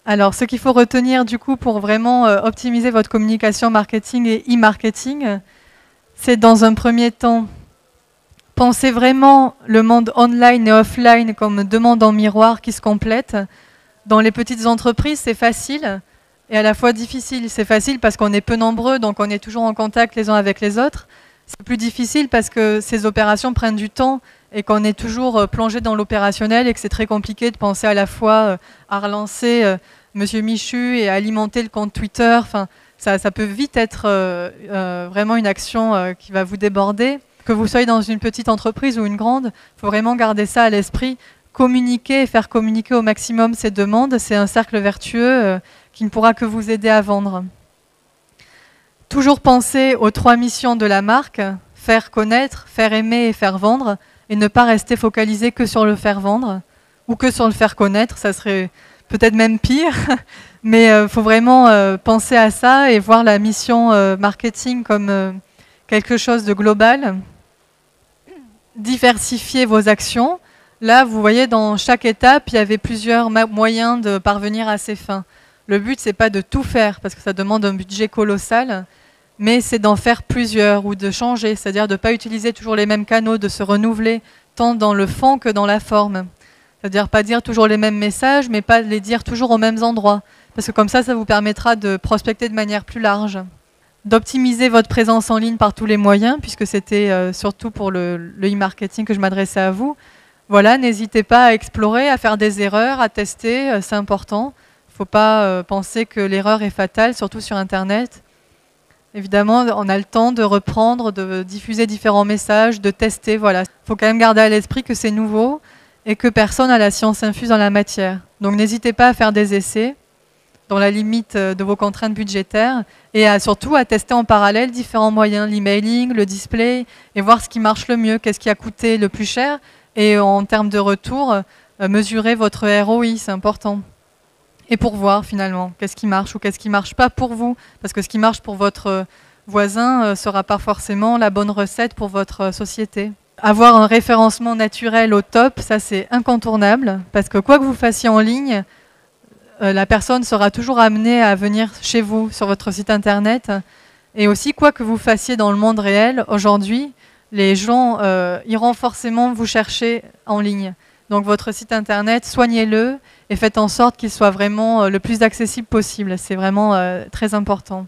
Alors, ce qu'il faut retenir du coup pour vraiment optimiser votre communication marketing et e-marketing, c'est dans un premier temps, penser vraiment le monde online et offline comme deux mondes en miroir qui se complètent. Dans les petites entreprises, c'est facile et à la fois difficile. C'est facile parce qu'on est peu nombreux, donc on est toujours en contact les uns avec les autres. C'est plus difficile parce que ces opérations prennent du temps et qu'on est toujours plongé dans l'opérationnel et que c'est très compliqué de penser à la fois à relancer Monsieur Michu et à alimenter le compte Twitter. Enfin, ça peut vite être vraiment une action qui va vous déborder. Que vous soyez dans une petite entreprise ou une grande, il faut vraiment garder ça à l'esprit. Communiquer et faire communiquer au maximum ces demandes, c'est un cercle vertueux qui ne pourra que vous aider à vendre. Toujours penser aux 3 missions de la marque, faire connaître, faire aimer et faire vendre, et ne pas rester focalisé que sur le faire vendre ou que sur le faire connaître, ça serait peut-être même pire, mais il faut vraiment penser à ça et voir la mission marketing comme quelque chose de global. Diversifier vos actions. Là, vous voyez, dans chaque étape, il y avait plusieurs moyens de parvenir à ces fins. Le but, c'est pas de tout faire, parce que ça demande un budget colossal, mais c'est d'en faire plusieurs ou de changer, c'est-à-dire de ne pas utiliser toujours les mêmes canaux, de se renouveler tant dans le fond que dans la forme. C'est-à-dire pas dire toujours les mêmes messages, mais pas les dire toujours aux mêmes endroits, parce que comme ça vous permettra de prospecter de manière plus large. D'optimiser votre présence en ligne par tous les moyens, puisque c'était surtout pour le e-marketing que je m'adressais à vous. Voilà, n'hésitez pas à explorer, à faire des erreurs, à tester, c'est important. Il ne faut pas penser que l'erreur est fatale, surtout sur Internet. Évidemment, on a le temps de reprendre, de diffuser différents messages, de tester. Voilà, il faut quand même garder à l'esprit que c'est nouveau et que personne n'a la science infuse en la matière. Donc n'hésitez pas à faire des essais dans la limite de vos contraintes budgétaires et surtout à tester en parallèle différents moyens, l'emailing, le display, et voir ce qui marche le mieux, qu'est-ce qui a coûté le plus cher, et en termes de retour, mesurer votre ROI, c'est important. Et pour voir finalement qu'est-ce qui marche ou qu'est-ce qui ne marche pas pour vous, parce que ce qui marche pour votre voisin ne sera pas forcément la bonne recette pour votre société. Avoir un référencement naturel au top, ça c'est incontournable, parce que quoi que vous fassiez en ligne, la personne sera toujours amenée à venir chez vous sur votre site internet. Et aussi, quoi que vous fassiez dans le monde réel, aujourd'hui, les gens iront forcément vous chercher en ligne. Donc votre site internet, soignez-le et faites en sorte qu'il soit vraiment le plus accessible possible. C'est vraiment très important.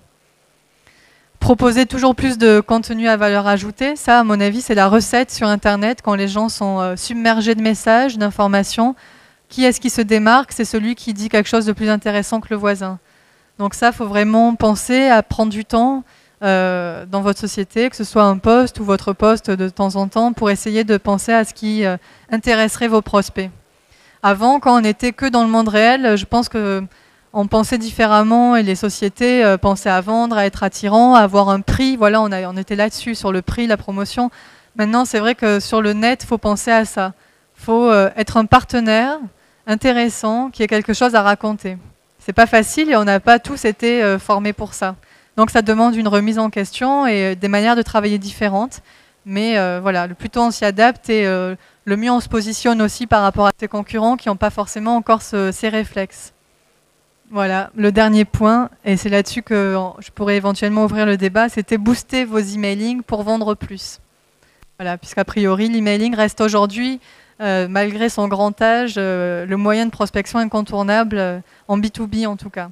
Proposez toujours plus de contenu à valeur ajoutée. Ça, à mon avis, c'est la recette sur internet quand les gens sont submergés de messages, d'informations. Qui est-ce qui se démarque? C'est celui qui dit quelque chose de plus intéressant que le voisin. Donc ça, il faut vraiment penser à prendre du temps dans votre société, que ce soit un post ou votre post de temps en temps, pour essayer de penser à ce qui intéresserait vos prospects. Avant, quand on n'était que dans le monde réel, je pense qu'on pensait différemment et les sociétés pensaient à vendre, à être attirants, à avoir un prix. Voilà, on était là-dessus, sur le prix, la promotion. Maintenant, c'est vrai que sur le net, il faut penser à ça. Il faut être un partenaire intéressant, qui ait quelque chose à raconter. C'est pas facile et on n'a pas tous été formés pour ça. Donc ça demande une remise en question et des manières de travailler différentes. Mais voilà, le plus tôt on s'y adapte et le mieux on se positionne aussi par rapport à ses concurrents qui n'ont pas forcément encore ces réflexes. Voilà, le dernier point, et c'est là-dessus que je pourrais éventuellement ouvrir le débat, c'était booster vos emailing pour vendre plus. Voilà, puisqu'a priori l'emailing reste aujourd'hui malgré son grand âge, le moyen de prospection incontournable, en B2B en tout cas.